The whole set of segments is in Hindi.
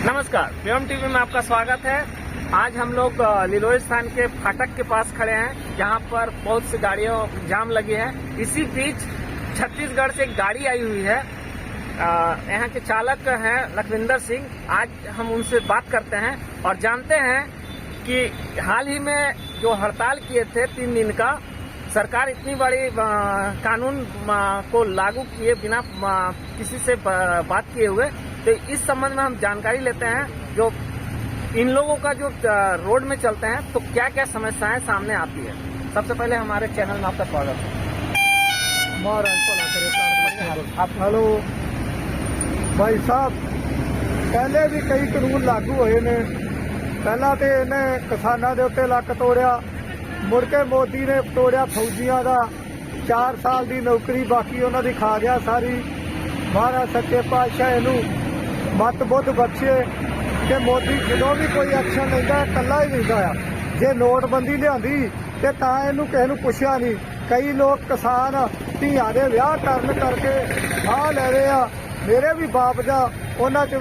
नमस्कार, पीएम टीवी में आपका स्वागत है। आज हम लोग लिलोई स्थान के फाटक के पास खड़े हैं, जहां पर बहुत सी गाड़ियों जाम लगी है। इसी बीच छत्तीसगढ़ से एक गाड़ी आई हुई है। यहाँ के चालक हैं लखविंदर सिंह। आज हम उनसे बात करते हैं और जानते हैं कि हाल ही में जो हड़ताल किए थे 3 दिन का, सरकार इतनी बड़ी कानून को लागू किए बिना किसी से बात किए हुए, तो इस संबंध में हम जानकारी लेते हैं। जो इन लोगों का जो रोड में चलते हैं तो क्या क्या समस्याएं सामने आती है। सबसे पहले हमारे चैनल में आपका स्वागत है। हेलो भाई साहब, पहले भी कई कानून लागू होए ने। पहला तो इन्हें किसानों के उत्ते लक तोड़िया, मुड़ के मोदी ने तोड़िया फौजियों का 4 साल की नौकरी बाकी उन्होंने खा गया सारी। महाराज सच्चे पातशाह इनू मत बुद्ध बख्शे कि मोदी जो भी कोई एक्शन लेंदा कला ही लेंदा आ। जे नोटबंदी लियांदी ते तां इनू किसी नू पुछया नहीं। कई लोग किसान धियां दे विआह करके आ ले रहे आ। मेरे भी बाप दा उन्हां च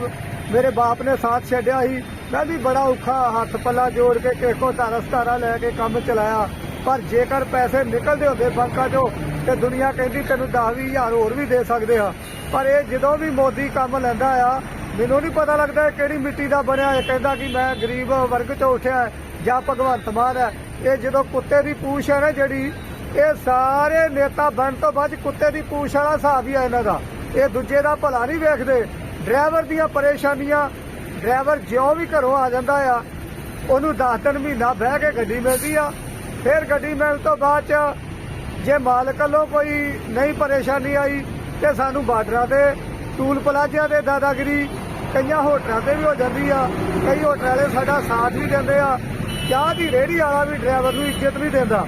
मेरे बाप ने साथ छड्डिया ही। मैं भी बड़ा औखा हथ पल्ला जोड़ के किसी को धारा लैके काम चलाया, पर जेकर पैसे निकलते होंगे बैंकों चो तो दुनिया कहती तेन 10-20 हज़ार होर भी दे सकते हैं। पर यह जो भी मोदी काम लैंदा आ, मैनू नहीं पता लगता किहड़ी मिट्टी का बनया है। कहता कि मैं गरीब वर्ग चो उठिया या भगवंत मान है। ये जो कुत्ते की पूछ है ना जी, ये सारे नेता बन तो बाद कुत्ते की पूछ वाला हिसाब ही है इन्हों का। ये दूजे का भला नहीं वेखते। ड्राइवर दियां परेशानियां, ड्राइवर ज्यों भी घरों आ जाता है उन्होंने 10 दिन महीना बह के गड्डी मिलती आ। फिर गड्डी मिलने तो बाद जे मालक वालों कोई नहीं परेशानी आई तो सानू बार्डर से टूल प्लाजिया से दादागिरी कई होटलों से भी हो जाती है। कई होटल वाले साडा साथ भी देंगे आ। चाह की रेहड़ी वाला भी ड्राइवर को इज्जत नहीं देता।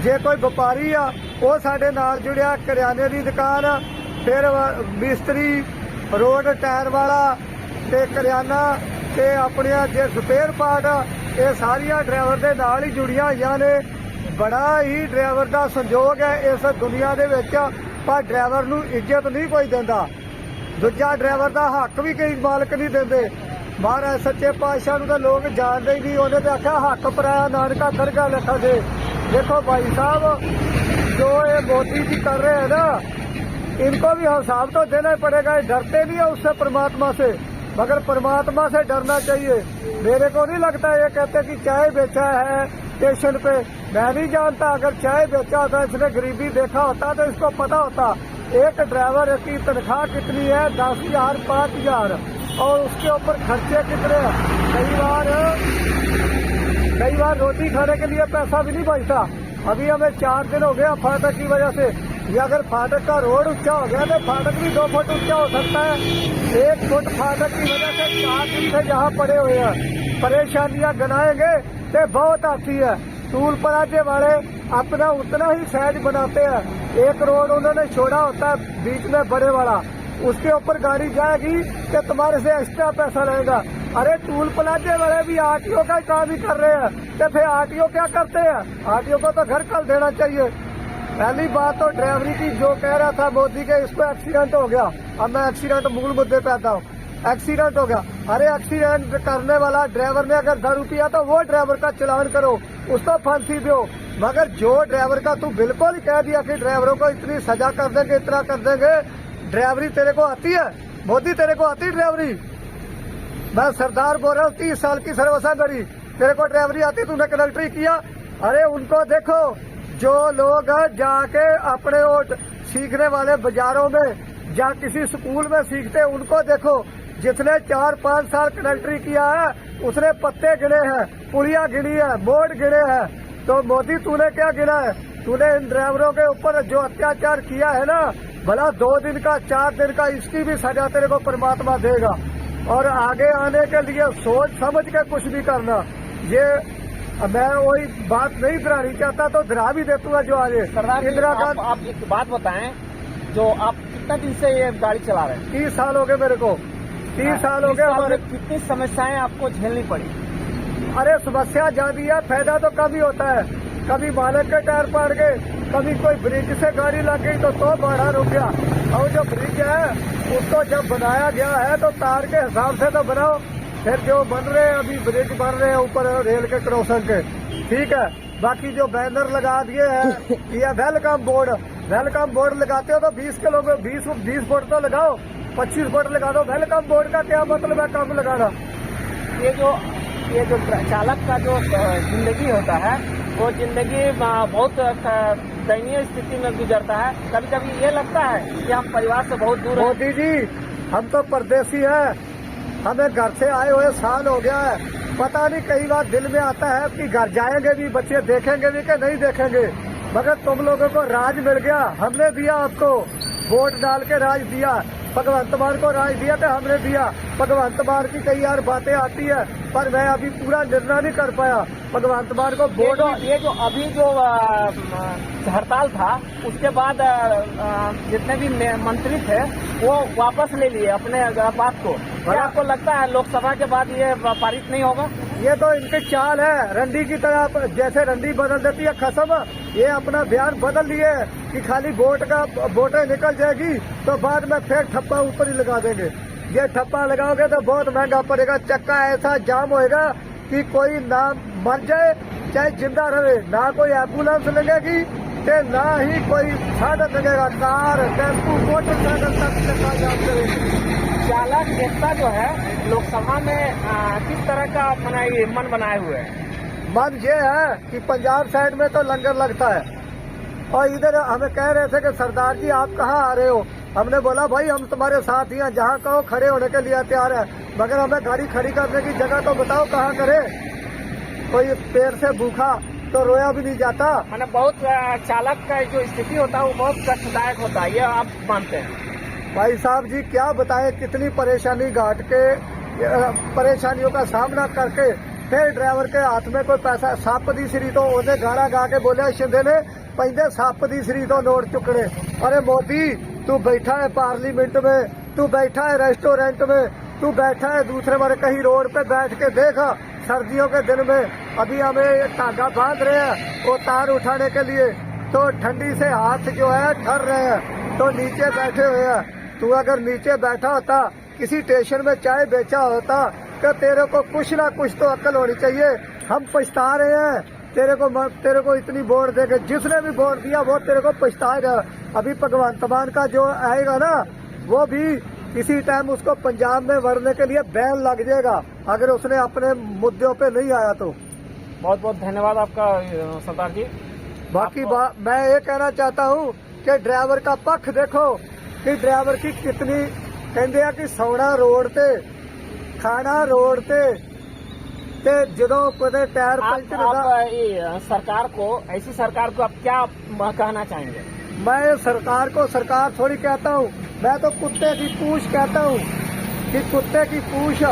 जे कोई व्यापारी आ वो साडे नाल जुड़िया, करियाने की दुकान, फिर मिस्त्री, रोड टायर वाला ते करियाना ते अपने जे स्पेयर पार्ट, ये सारिया ड्राइवर के नाल ही जुड़िया हुई ने। बड़ा ही ड्राइवर का संजोग है इस दुनिया दे विच, पर ड्राइवर नूं इज्जत नहीं कोई देंदा। दूजा ड्राइवर का हक भी कई मालक नहीं देंदे। महाराज सच्चे पातशाह नूं तां लोग जानते ही नहीं। उन्हें तो आख्या हक पराया नानका दरगाह लिखा दे। देखो भाई साहब, जो ये मोदी जी कर रहे हैं ना, इनको भी हिसाब तो देना ही पड़ेगा। ये डरते नहीं है उससे परमात्मा से, मगर परमात्मा से डरना चाहिए। मेरे को नहीं लगता ये कहते कि चाय बेचा है स्टेशन पे। मैं नहीं जानता, अगर चाय बेचा होता, इसने गरीबी देखा होता तो इसको पता होता एक ड्राइवर की तनख्वाह कितनी है, 10,000, 5,000, और उसके ऊपर खर्चे कितने हैं। कई बार रोटी खाने के लिए पैसा भी नहीं बचता। अभी हमें 4 दिन हो गया फाटक की वजह से। या अगर फाटक का रोड ऊंचा हो गया तो फाटक भी 2 फुट ऊंचा हो सकता है। 1 फुट फाटक की वजह से 4 दिन से यहाँ पड़े हुए हैं। परेशानियां गिनाएंगे तो बहुत आती है। टूल प्लाजे वाले अपना उतना ही सहज बनाते हैं। एक रोड उन्होंने छोड़ा होता है बीच में बड़े वाला, उसके ऊपर गाड़ी जाएगी तो तुम्हारे से एक्स्ट्रा पैसा लगेगा। अरे टूल प्लाजे वाले भी आरटीओ का काम ही कर रहे हैं, तो फिर आरटीओ क्या करते हैं? आरटीओ को तो घर कल देना चाहिए। पहली बात तो ड्राइवरी की, जो कह रहा था मोदी के इसको एक्सीडेंट हो गया। अब मैं एक्सीडेंट मूल मुद्दे पे आता हूँ। एक्सीडेंट हो गया, अरे एक्सीडेंट करने वाला ड्राइवर ने अगर दारू पिया तो वो ड्राइवर का चालान करो, उसको फांसी दो। मगर जो ड्राइवर का तू बिल्कुल ही कह दिया कि ड्राइवरों को इतनी सजा कर देंगे, इतना कर देंगे। ड्राइवरी तेरे को आती है मोदी? तेरे को आती ड्राइवरी? मैं सरदार बोल रहा हूँ, 30 साल की सर्विस करी, तेरे को ड्राइवरी आती? तूने कंडक्टरी किया? अरे उनको देखो, जो लोग जाके अपने सीखने वाले बाजारों में या किसी स्कूल में सीखते, उनको देखो। जिसने 4-5 साल कंडक्टरी किया है उसने पत्ते गिने हैं, पुलिया गिनी है, बोर्ड गिने हैं। तो मोदी तूने क्या गिना है? तूने इन ड्राइवरों के ऊपर जो अत्याचार किया है ना, भला 2 दिन का 4 दिन का, इसकी भी सजा तेरे को परमात्मा देगा। और आगे आने के लिए सोच समझ के कुछ भी करना। ये मैं वही बात नहीं दोहरानी चाहता तो दोहरा भी देता जो आज इंदिरा गांधी। आप एक बात बताएं, जो आप कितना दिन से ये गाड़ी चला रहे हैं? 30 साल हो गए मेरे को। 30 साल हो गए। हमारे कितनी समस्याएं आपको झेलनी पड़ी? अरे समस्या ज्यादा है, फायदा तो कम ही होता है। कभी मालक के टायर पड़ गए, कभी कोई ब्रिज से गाड़ी लग गई तो भाड़ा रुक गया। और जो ब्रिज है उसको जब बनाया गया है तो तार के हिसाब से तो बनाओ। फिर जो बन रहे हैं अभी ब्रिज बन रहे हैं ऊपर रेल के क्रॉसिंग के, ठीक है। बाकी जो बैनर लगा दिए हैं ये वेलकम बोर्ड लगाते हो तो 20 फुट तो लगाओ, 25 फुट लगा दो। वेलकम बोर्ड का क्या मतलब है कम लगाना? ये जो चालक का जो जिंदगी होता है वो जिंदगी बहुत दयनीय स्थिति में गुजरता है। कभी कभी ये लगता है कि हम परिवार से बहुत दूर हैं। मोदी जी, हम तो परदेसी हैं, हमें घर से आए हुए साल हो गया है। पता नहीं कई बार दिल में आता है कि घर जाएंगे भी, बच्चे देखेंगे भी कि नहीं देखेंगे। मगर तुम लोगों को राज मिल गया, हमने दिया आपको, वोट डाल के राज दिया। भगवंत मान को राज दिया तो हमने दिया। भगवंत मान की कई यार बातें आती है पर मैं अभी पूरा निर्णय नहीं कर पाया। भगवंत मान को वोट ये जो अभी जो हड़ताल था उसके बाद जितने भी मंत्री थे वो वापस ले लिए अपने बात को। क्या आपको लगता है लोकसभा के बाद ये पारित नहीं होगा? ये तो इनकी चाल है, रंडी की तरह, जैसे रंडी बदल देती है खसम, ये अपना बयान बदल लिए कि खाली वोटें निकल जाएगी तो बाद में फिर ठप्पा ऊपर ही लगा देंगे। ये ठप्पा लगाओगे तो बहुत महंगा पड़ेगा। चक्का ऐसा जाम होएगा कि कोई ना मर जाए चाहे जिंदा रहे, ना कोई एम्बुलेंस लगेगी ते ना ही कोई साधन लगेगा। कार, टेम्पू, मोटरसाइकिल तक चक्का जाम करेगी। चालक एकता जो है लोकसभा में किस तरह का मन बनाए हुए है? मन ये है कि पंजाब साइड में तो लंगर लगता है और इधर हमें कह रहे थे कि सरदार जी आप कहाँ आ रहे हो। हमने बोला भाई हम तुम्हारे साथ ही हैं, जहाँ कहो खड़े होने के लिए तैयार है, मगर हमें गाड़ी खड़ी करने की जगह तो बताओ कहाँ करे। कोई पेड़ से भूखा तो रोया भी नहीं जाता। मैंने बहुत चालक का जो स्थिति होता है वो बहुत कष्टदायक होता है, ये आप मानते हैं? भाई साहब जी क्या बताएं, कितनी परेशानी घाट के परेशानियों का सामना करके फिर ड्राइवर के हाथ में कोई पैसा सप दी सरी तो उन्हें गाना गा के बोलिया शिंदे ने पैंदे सप दी सरी तो नोट चुकने। अरे मोदी तू बैठा है पार्लियामेंट में, तू बैठा है रेस्टोरेंट में, तू बैठा है दूसरे बार कहीं रोड पे बैठ के देखा। सर्दियों के दिन में अभी हमें धागा बांध रहे हैं वो तार उठाने के लिए, तो ठंडी से हाथ जो है ठर रहे हैं तो नीचे बैठे हुए हैं। तू अगर नीचे बैठा होता किसी स्टेशन में चाय बेचा होता तो तेरे को कुछ ना कुछ तो अक्ल होनी चाहिए। हम पछता रहे हैं तेरे को इतनी वोट देके, जिसने भी वोट दिया वो तेरे को पछताएगा। अभी भगवंत मान का जो आएगा ना वो भी किसी टाइम उसको पंजाब में वरने के लिए बैन लग जाएगा अगर उसने अपने मुद्दों पे नहीं आया तो। बहुत बहुत धन्यवाद आपका सरदार जी। बाकी मैं ये कहना चाहता हूँ कि ड्राइवर का पक्ष देखो कि ड्राइवर की कितनी कहते हैं कि सोना रोड ते खाना रोड ते जो कदे टायर पंचर आप सरकार को, ऐसी सरकार को आप क्या कहना चाहेंगे? मैं सरकार को सरकार थोड़ी कहता हूँ, मैं तो कुत्ते की पूंछ कहता हूँ कि कुत्ते की पूंछ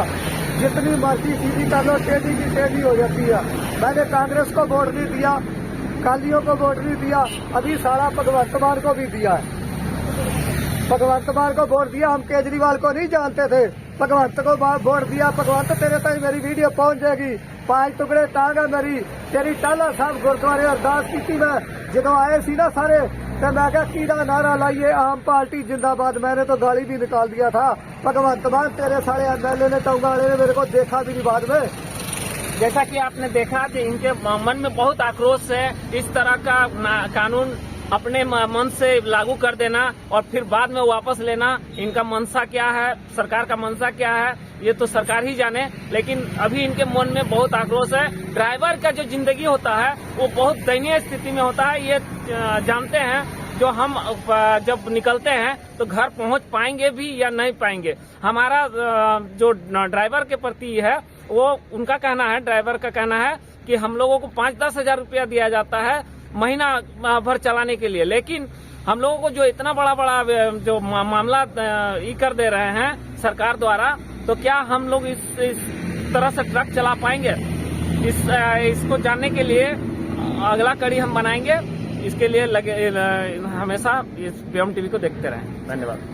जितनी मर्जी सीधी कर लो टेढ़ी की टेढ़ी हो जाती है। मैंने कांग्रेस को वोट नहीं दिया, कालियों को वोट नहीं दिया, अभी सारा भगवंत मान को भी दिया है। भगवंत मान को वोट दिया, हम केजरीवाल को नहीं जानते थे, भगवंत को वोट दिया। भगवंत तेरे तक मेरी वीडियो पहुंच जाएगी। 5 टुकड़े टांग है मेरी, तेरी टाला साहब गुरुद्वारे अरदास की मैं जो आए सी ना सारे, तो मैं क्या कीड़ा नारा लाइए आम पार्टी जिंदाबाद, मैंने तो गाली भी निकाल दिया था। भगवंत मान तेरे सारे एमएलए ने टंगाड़े ने मेरे को देखा भी नहीं बाद में। जैसा कि आपने देखा कि इनके मन में बहुत आक्रोश है, इस तरह का कानून अपने मन से लागू कर देना और फिर बाद में वापस लेना। इनका मनसा क्या है, सरकार का मनसा क्या है, ये तो सरकार ही जाने, लेकिन अभी इनके मन में बहुत आक्रोश है। ड्राइवर का जो जिंदगी होता है वो बहुत दयनीय स्थिति में होता है, ये जानते हैं। जो हम जब निकलते हैं तो घर पहुंच पाएंगे भी या नहीं पाएंगे। हमारा जो ड्राइवर के प्रति है वो उनका कहना है, ड्राइवर का कहना है कि हम लोगों को 5-10 हजार रुपया दिया जाता है महीना भर चलाने के लिए, लेकिन हम लोगों को जो इतना बड़ा जो मामला कर दे रहे हैं सरकार द्वारा, तो क्या हम लोग इस तरह से ट्रक चला पाएंगे? इसको जानने के लिए अगला कड़ी हम बनाएंगे। इसके लिए लगे हमेशा इस PM TV को देखते रहें। धन्यवाद।